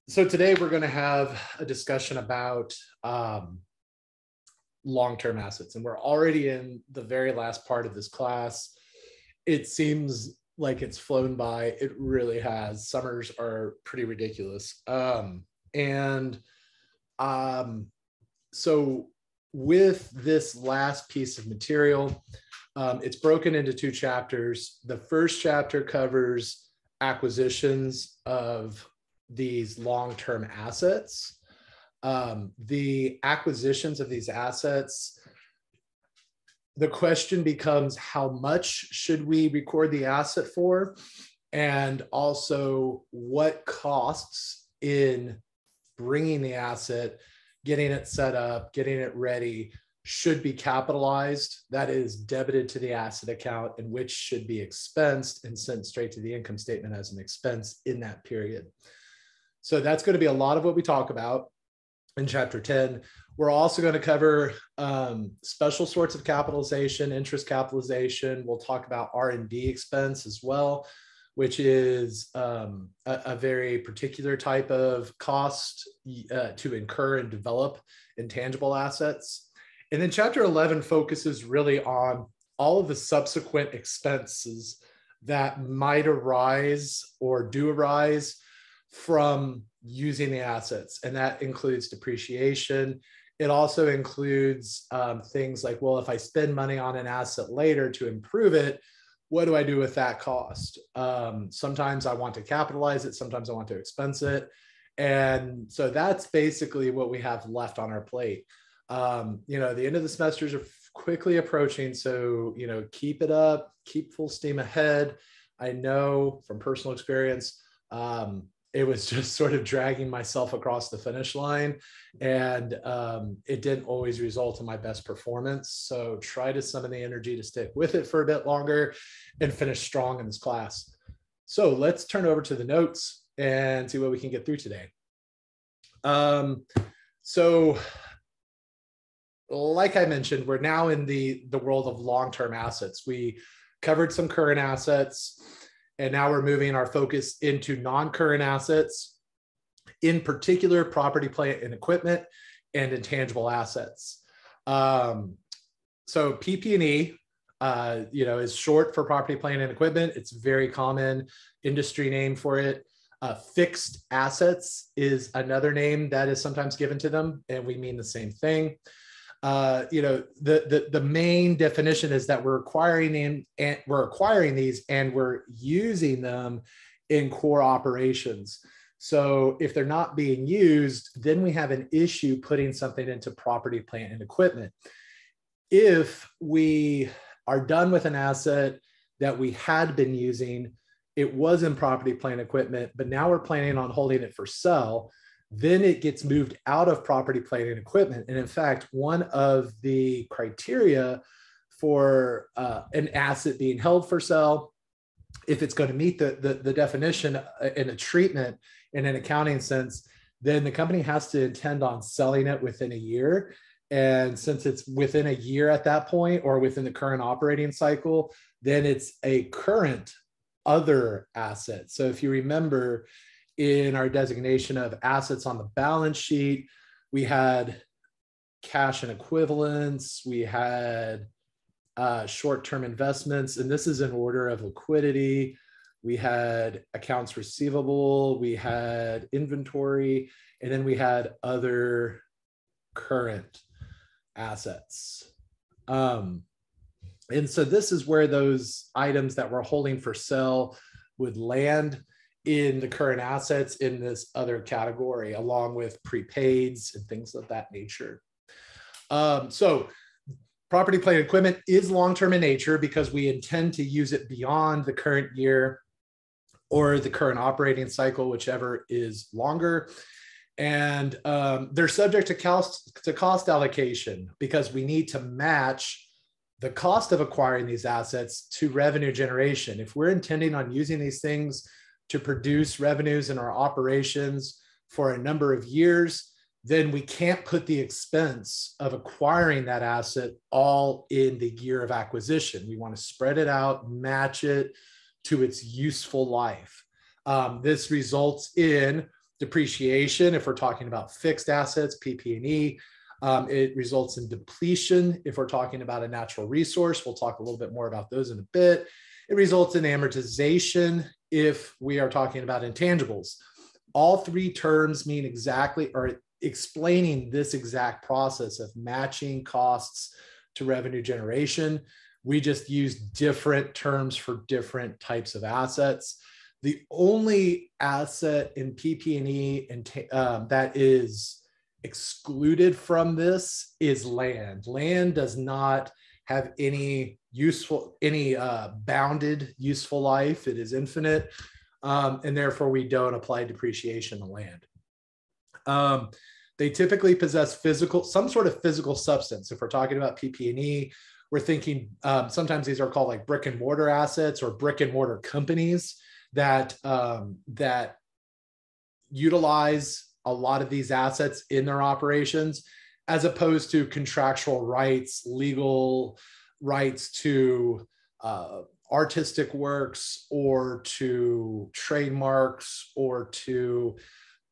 So today we're going to have a discussion about long-term assets, and we're already in the very last part of this class. It seems like it's flown by. It really has. Summers are pretty ridiculous. And so with this last piece of material, it's broken into two chapters. The first chapter covers acquisitions of these long-term assets. The acquisitions of these assets, the question becomes how much should we record the asset for? And also what costs in bringing the asset, getting it set up, getting it ready, should be capitalized, that is debited to the asset account, and which should be expensed and sent straight to the income statement as an expense in that period. So that's going to be a lot of what we talk about in chapter 10. We're also going to cover special sorts of capitalization, interest capitalization. We'll talk about R&D expense as well, which is a very particular type of cost to incur and develop intangible assets. And then chapter 11 focuses really on all of the subsequent expenses that might arise or do arise from using the assets. And that includes depreciation. It also includes things like, well, if I spend money on an asset later to improve it, what do I do with that cost? Sometimes I want to capitalize it. Sometimes I want to expense it. And so that's basically what we have left on our plate. The end of the semesters are quickly approaching. So, keep it up, keep full steam ahead. I know from personal experience, it was just sort of dragging myself across the finish line, and it didn't always result in my best performance. So try to summon the energy to stick with it for a bit longer and finish strong in this class. So let's turn over to the notes and see what we can get through today. So like I mentioned, we're now in the world of long-term assets. We covered some current assets, and now we're moving our focus into non-current assets, in particular, property, plant, and equipment, and intangible assets. So PP&E, is short for property, plant, and equipment. It's a very common industry name for it. Fixed assets is another name that is sometimes given to them, and we mean the same thing. The main definition is that we're acquiring these and we're using them in core operations. So if they're not being used, then we have an issue putting something into property, plant, and equipment. If we are done with an asset that we had been using, it was in property, plant, equipment, but now we're planning on holding it for sale, then it gets moved out of property, plant, and equipment. And in fact, one of the criteria for an asset being held for sale, if it's going to meet the definition in a treatment in an accounting sense, then the company has to intend on selling it within a year. And since it's within a year at that point, or within the current operating cycle, then it's a current other asset. So if you remember, in our designation of assets on the balance sheet, we had cash and equivalents, we had short-term investments, and this is in order of liquidity. We had accounts receivable, we had inventory, and then we had other current assets. And so this is where those items that we're holding for sale would land in the current assets in this other category, along with prepaids and things of that nature. So property, plant, and equipment is long-term in nature because we intend to use it beyond the current year or the current operating cycle, whichever is longer. And they're subject to cost allocation because we need to match the cost of acquiring these assets to revenue generation. If we're intending on using these things to produce revenues in our operations for a number of years, then we can't put the expense of acquiring that asset all in the year of acquisition. We want to spread it out, match it to its useful life. This results in Depreciation, if we're talking about fixed assets, PP&E. It results in depletion if we're talking about a natural resource. We'll talk a little bit more about those in a bit. It results in amortization if we are talking about intangibles. All three terms mean exactly, or explaining this exact process of matching costs to revenue generation. We just use different terms for different types of assets. The only asset in PP&E that is excluded from this is land. Land does not have any bounded useful life. It is infinite, and therefore we don't apply depreciation to land. They typically possess some sort of physical substance. If we're talking about PP&E, we're thinking sometimes these are called like brick and mortar assets or brick and mortar companies that utilize a lot of these assets in their operations, as opposed to contractual rights, legal rights to artistic works or to trademarks or to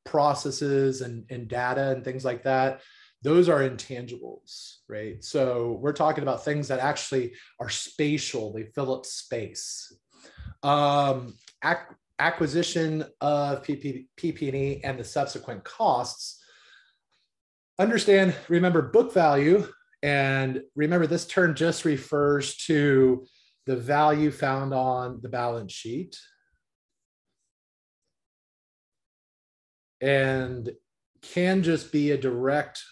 processes and data and things like that. Those are intangibles, right? So we're talking about things that actually are spatial. They fill up space. Acquisition of PP&E and the subsequent costs. Remember book value, and remember this term just refers to the value found on the balance sheet. And can just be a direct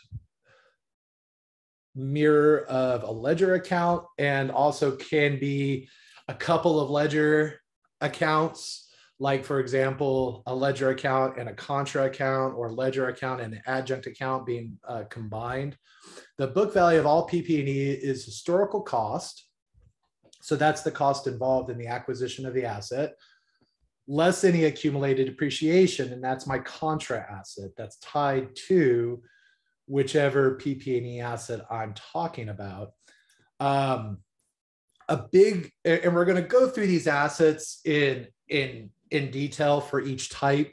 mirror of a ledger account, and also can be a couple of ledger accounts, like for example, a ledger account and a contra account, or ledger account and an adjunct account being combined. The book value of all PP&E is historical cost. So that's the cost involved in the acquisition of the asset, less any accumulated depreciation, and that's my contra asset that's tied to whichever PP&E asset I'm talking about. And we're going to go through these assets in detail for each type,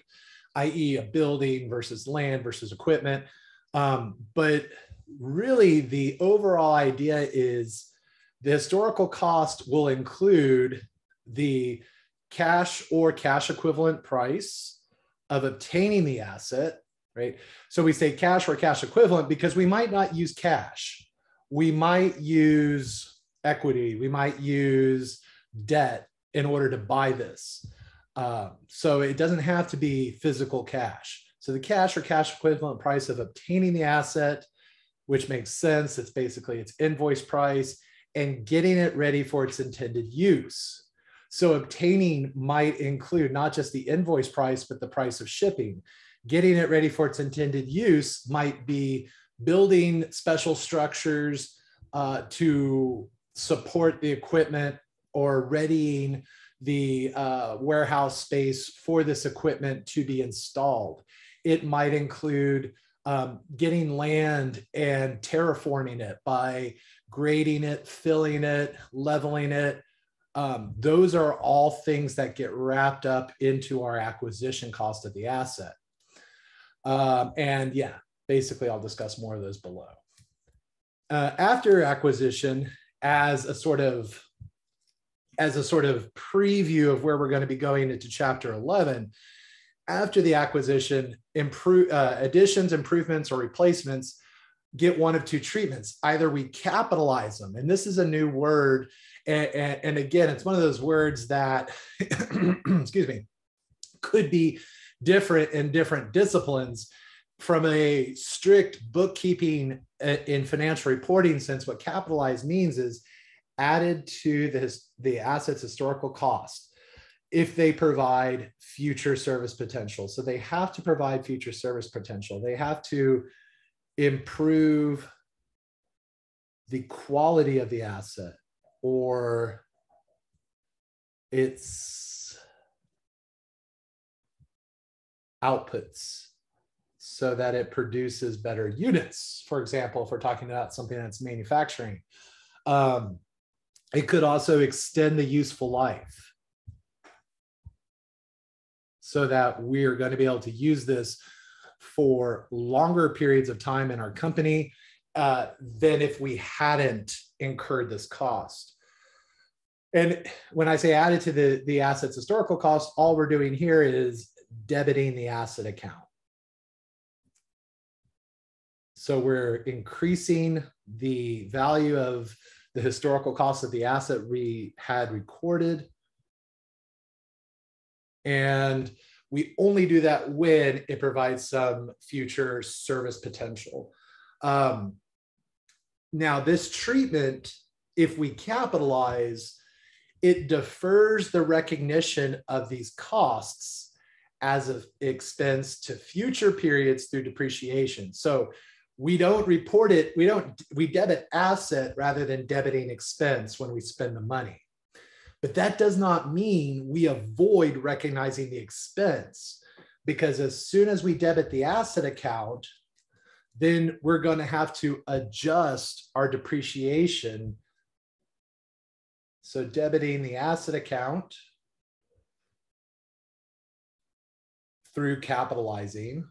i.e. a building versus land versus equipment. But really the overall idea is the historical cost will include the cash or cash equivalent price of obtaining the asset, right? So we say cash or cash equivalent because we might not use cash. We might use equity. We might use debt in order to buy this. So it doesn't have to be physical cash. So the cash or cash equivalent price of obtaining the asset, which makes sense. It's basically its invoice price, and getting it ready for its intended use. So obtaining might include not just the invoice price, but the price of shipping. Getting it ready for its intended use might be building special structures to support the equipment, or readying the warehouse space for this equipment to be installed. It might include getting land and terraforming it by grading it, filling it, leveling it. Those are all things that get wrapped up into our acquisition cost of the asset. And yeah, basically I'll discuss more of those below. After acquisition, as a sort of preview of where we're going to be going into chapter 11, after the acquisition, additions, improvements, or replacements get one of two treatments. Either we capitalize them, and this is a new word, and again, it's one of those words that, excuse me, could be different in different disciplines. From a strict bookkeeping in financial reporting sense, what capitalize means is added to the asset's historical cost if they provide future service potential. So they have to provide future service potential. They have to improve the quality of the asset or its outputs so that it produces better units. For example, if we're talking about something that's manufacturing, it could also extend the useful life. so that we're going to be able to use this for longer periods of time in our company than if we hadn't incurred this cost. And when I say added to the asset's historical cost, all we're doing here is debiting the asset account. So we're increasing the value of the historical cost of the asset we had recorded. And we only do that when it provides some future service potential. Now, this treatment, if we capitalize, it defers the recognition of these costs as an expense to future periods through depreciation. So we don't report it, we debit asset rather than debiting expense when we spend the money. But that does not mean we avoid recognizing the expense, because as soon as we debit the asset account, then we're going to have to adjust our depreciation. So debiting the asset account through capitalizing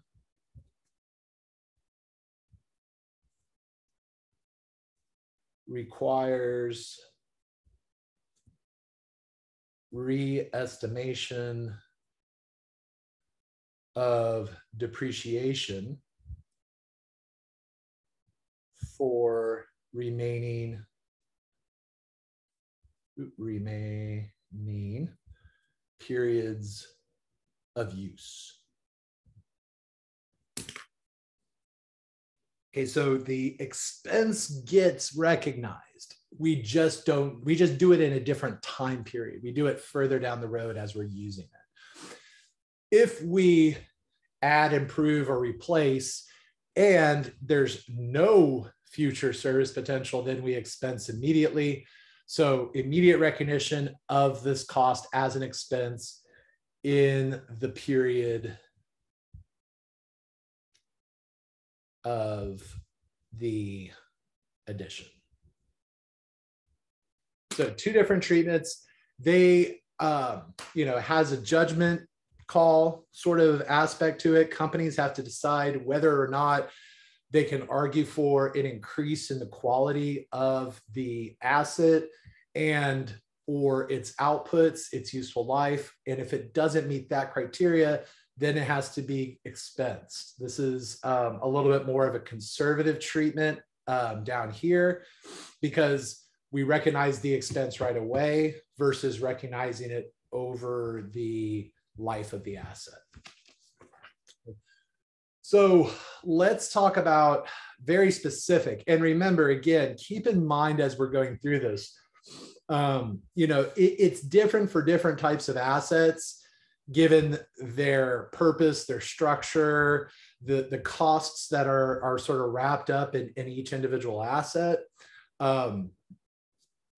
requires re-estimation of depreciation for remaining periods of use. Okay, so the expense gets recognized. We just do it in a different time period. We do it further down the road as we're using it. If we add, improve, or replace, and there's no future service potential, then we expense immediately. So immediate recognition of this cost as an expense in the period of the addition. So two different treatments. They, has a judgment call sort of aspect to it. Companies have to decide whether or not they can argue for an increase in the quality of the asset and or its outputs, its useful life. And if it doesn't meet that criteria, then it has to be expensed. This is a little bit more of a conservative treatment down here, because we recognize the expense right away versus recognizing it over the life of the asset. So let's talk about very specific. And remember, again, keep in mind as we're going through this, it's different for different types of assets, given their purpose, their structure, the costs that are sort of wrapped up in each individual asset.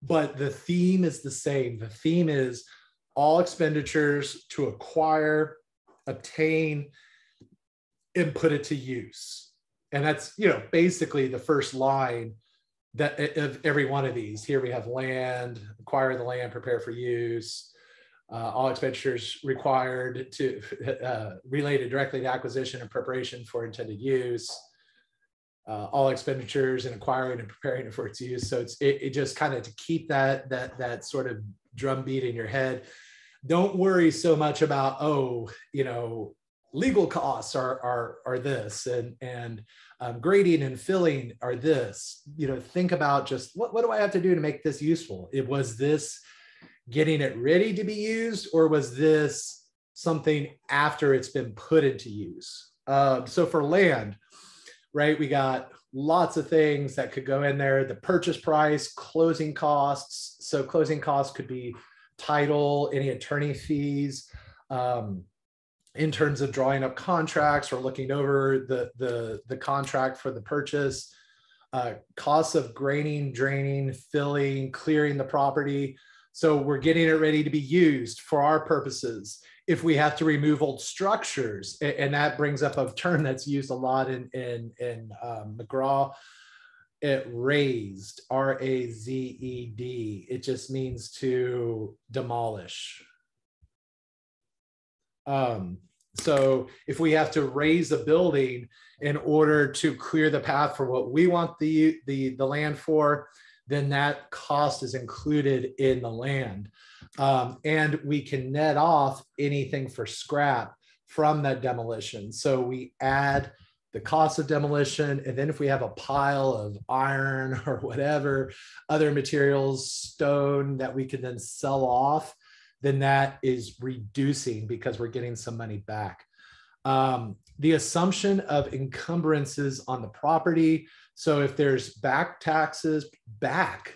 But the theme is the same. The theme is all expenditures to acquire, obtain, and put it to use. And that's, basically the first line that of every one of these. Here we have land, acquire the land, prepare for use. All expenditures required to related directly to acquisition and preparation for intended use. All expenditures in acquiring and preparing it for its use. So it just kind of to keep that sort of drumbeat in your head. Don't worry so much about, legal costs are this, and grading and filling are this. Think about just what do I have to do to make this useful? Was this getting it ready to be used, or was this something after it's been put into use? So for land, right, we got lots of things that could go in there. The purchase price, closing costs. So closing costs could be title, any attorney fees, in terms of drawing up contracts or looking over the contract for the purchase, costs of grading, draining, filling, clearing the property. So we're getting it ready to be used for our purposes. If we have to remove old structures, and that brings up a term that's used a lot in McGraw, razed, R-A-Z-E-D. It just means to demolish. So if we have to raise a building in order to clear the path for what we want the land for, then that cost is included in the land. And we can net off anything for scrap from that demolition. So we add the cost of demolition, and then if we have a pile of iron or whatever other materials, stone, that we can then sell off, then that is reducing because we're getting some money back. The assumption of encumbrances on the property. So if there's back taxes, back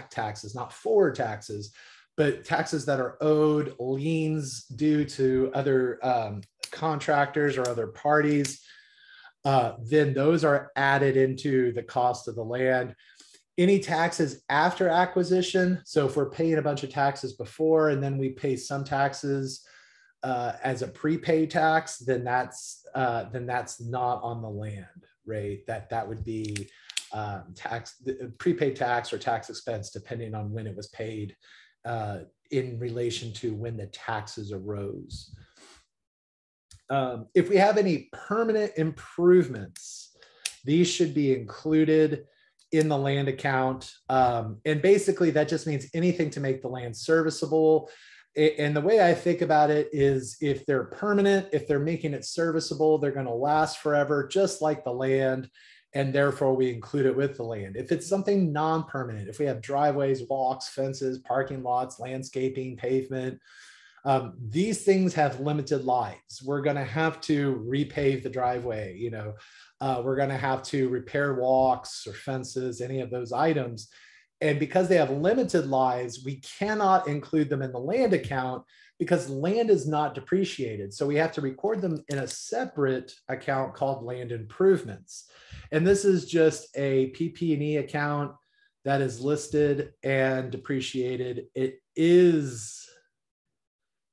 taxes, not forward taxes, but taxes that are owed, liens due to other contractors or other parties, then those are added into the cost of the land. Any taxes after acquisition, so if we're paying a bunch of taxes before and then we pay some taxes as a prepaid tax, then that's not on the land, right? That would be prepaid tax or tax expense depending on when it was paid in relation to when the taxes arose. If we have any permanent improvements, these should be included in the land account. And basically that just means anything to make the land serviceable. And the way I think about it is if they're permanent, if they're making it serviceable, they're going to last forever, just like the land. And therefore we include it with the land. If it's something non-permanent, if we have driveways, walks, fences, parking lots, landscaping, pavement, these things have limited lives. We're going to have to repave the driveway, we're going to have to repair walks or fences, any of those items. And because they have limited lives, we cannot include them in the land account because land is not depreciated. So we have to record them in a separate account called land improvements. And this is just a PP&E account that is listed and depreciated. It is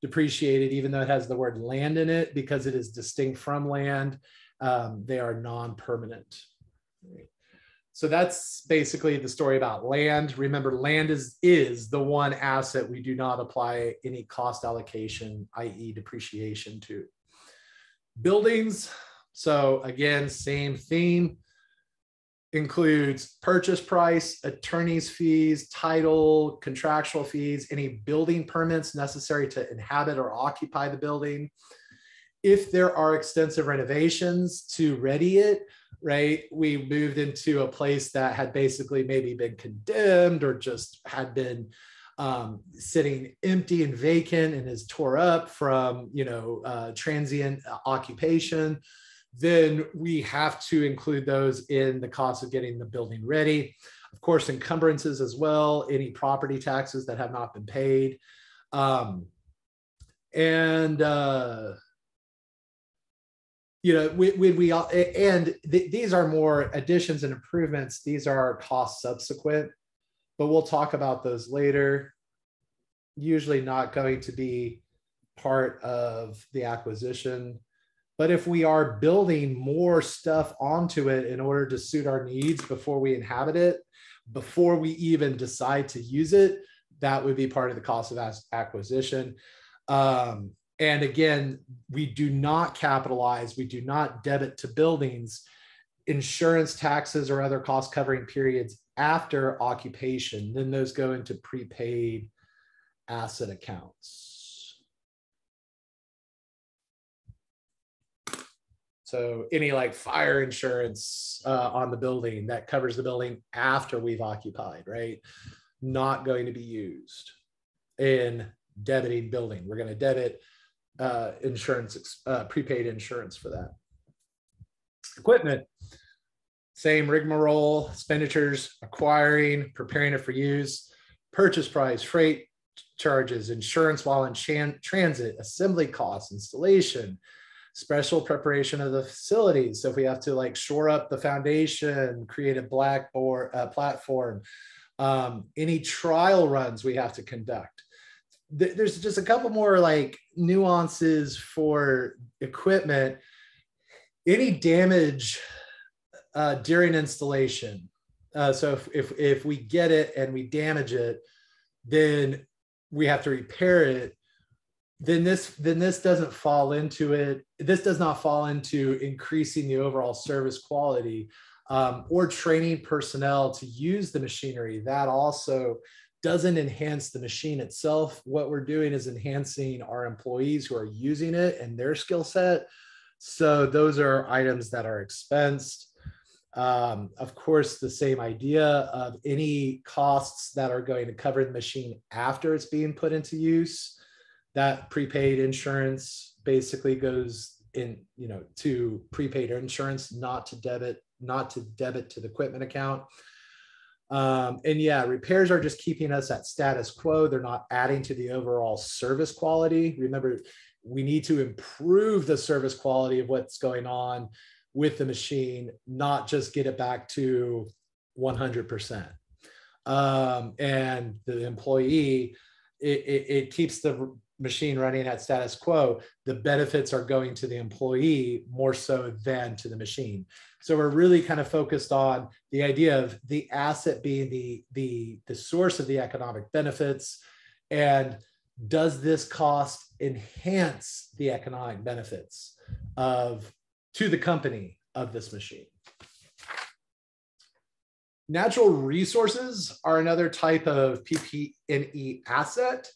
depreciated even though it has the word land in it because it is distinct from land. They are non-permanent. So that's basically the story about land. Remember, land is the one asset we do not apply any cost allocation, i.e. depreciation, to. Buildings, so again, same theme, includes purchase price, attorney's fees, title, contractual fees, any building permits necessary to inhabit or occupy the building. If there are extensive renovations to ready it, right, we moved into a place that had basically maybe been condemned or just had been sitting empty and vacant and is tore up from, transient occupation, then we have to include those in the cost of getting the building ready. Of course, encumbrances as well, any property taxes that have not been paid. These are more additions and improvements. These are cost subsequent, but we'll talk about those later. Usually not going to be part of the acquisition. But if we are building more stuff onto it in order to suit our needs before we inhabit it, before we even decide to use it, that would be part of the cost of acquisition. And again, we do not capitalize, we do not debit to buildings, insurance, taxes, or other cost covering periods after occupation. Then those go into prepaid asset accounts. So any like fire insurance on the building that covers the building after we've occupied, right? Not going to be used in debiting building. We're going to debit insurance, prepaid insurance for that. Equipment, same rigmarole, expenditures, acquiring, preparing it for use, purchase price, freight charges, insurance while in transit, assembly costs, installation, special preparation of the facilities. So if we have to like shore up the foundation, create a blackboard platform, any trial runs we have to conduct. There's just a couple more like nuances for equipment. Any damage during installation. So if we get it and we damage it, then we have to repair it. then this doesn't fall into it. This does not fall into increasing the overall service quality, or training personnel to use the machinery. That also doesn't enhance the machine itself. What we're doing is enhancing our employees who are using it and their skill set. So those are items that are expensed. Of course, the same idea of any costs that are going to cover the machine after it's being put into use. That prepaid insurance basically goes in, to prepaid insurance, not to debit to the equipment account. And yeah, repairs are just keeping us at status quo. They're not adding to the overall service quality. Remember, we need to improve the service quality of what's going on with the machine, not just get it back to 100%. And the employee, it keeps the machine running at status quo. The benefits are going to the employee more so than to the machine. So we're really kind of focused on the idea of the asset being the source of the economic benefits, and does this cost enhance the economic benefits to the company of this machine. Natural resources are another type of PP&E asset,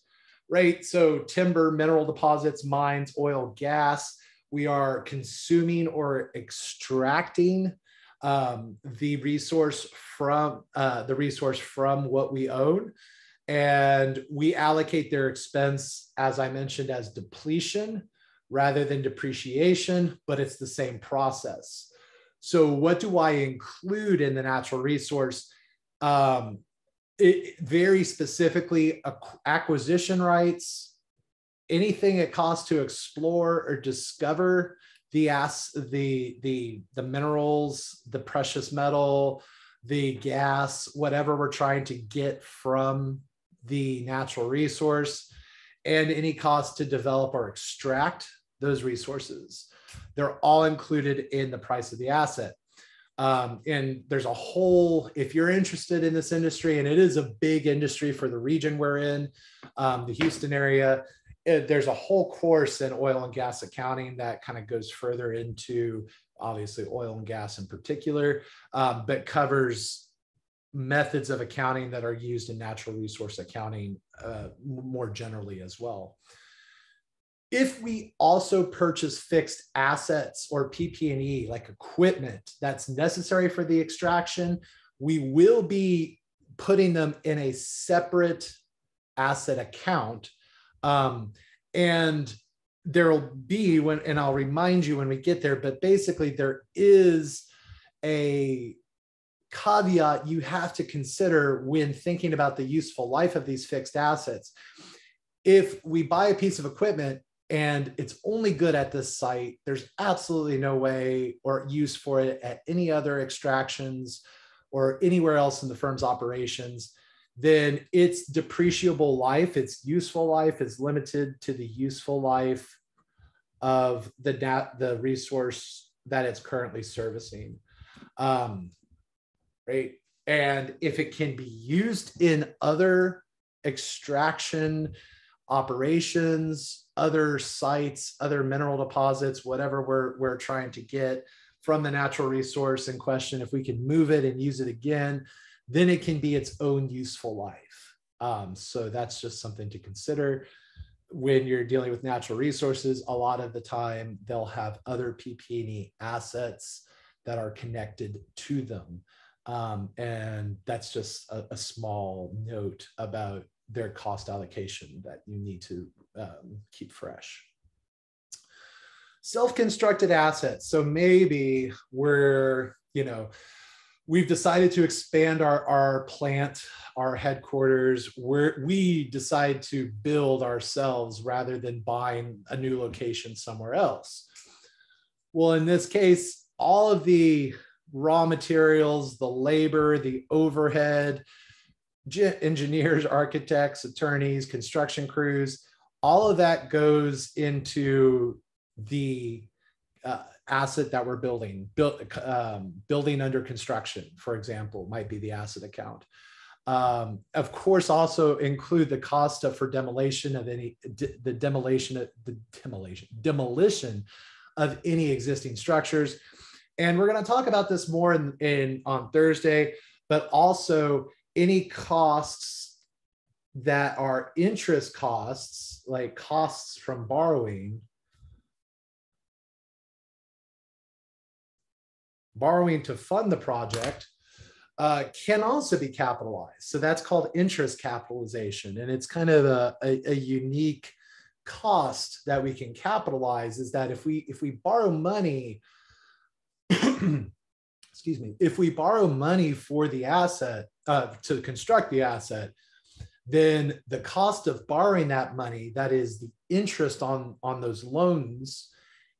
right? So timber, mineral deposits, mines, oil, gas. We are consuming or extracting the resource from what we own, and we allocate their expense, as I mentioned, as depletion rather than depreciation, but it's the same process. So what do I include in the natural resource? Very specifically, acquisition rights, anything it costs to explore or discover the minerals, the precious metal, the gas, whatever we're trying to get from the natural resource, and any cost to develop or extract those resources. They're all included in the price of the asset. And there's a whole, if you're interested in this industry, and it is a big industry for the region we're in, the Houston area, there's a whole course in oil and gas accounting that kind of goes further into, obviously, oil and gas in particular, but covers methods of accounting that are used in natural resource accounting more generally as well. If we also purchase fixed assets or PP&E, like equipment that's necessary for the extraction, we will be putting them in a separate asset account. And there'll be, and I'll remind you when we get there, but basically there is a caveat you have to consider when thinking about the useful life of these fixed assets. If we buy a piece of equipment and it's only good at this site, there's absolutely no way or use for it at any other extractions or anywhere else in the firm's operations, then its depreciable life, its useful life, is limited to the useful life of the resource that it's currently servicing. Right? And if it can be used in other extraction operations, other sites, other mineral deposits, whatever we're trying to get from the natural resource in question, if we can move it and use it again, then it can be its own useful life. So that's just something to consider. When you're dealing with natural resources, a lot of the time they'll have other PP&E assets that are connected to them. And that's just a small note about their cost allocation that you need to keep fresh. Self-constructed assets. So maybe we've decided to expand our plant, our headquarters, where we decide to build ourselves rather than buying a new location somewhere else. Well, in this case, all of the raw materials, the labor, the overhead, engineers, architects, attorneys, construction crews, all of that goes into the asset that we're building. Building under construction, for example, might be the asset account. Of course, also include the cost for demolition of any demolition of any existing structures. And we're going to talk about this more on Thursday, but also any costs that are interest costs, like costs from borrowing to fund the project, can also be capitalized. So that's called interest capitalization. And it's kind of a unique cost that we can capitalize, is that if we borrow money, excuse me, if we borrow money for the asset, to construct the asset, then the cost of borrowing that money, that is the interest on those loans,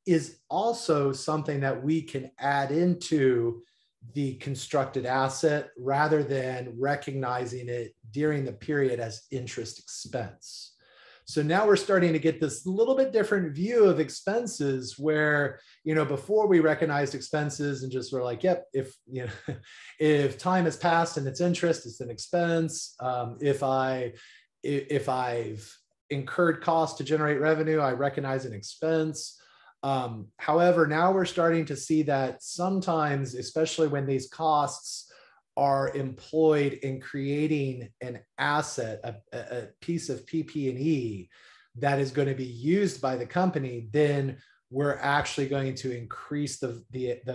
is also something that we can add into the constructed asset rather than recognizing it during the period as interest expense. So now we're starting to get this little bit different view of expenses where, before we recognized expenses and just were like, yep, if time has passed and it's interest, it's an expense. If I've incurred costs to generate revenue, I recognize an expense. However, now we're starting to see that sometimes, especially when these costs are employed in creating an asset, a piece of PP&E that is going to be used by the company, then we're actually going to increase the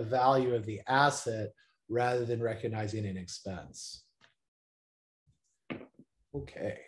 value of the asset rather than recognizing an expense. Okay.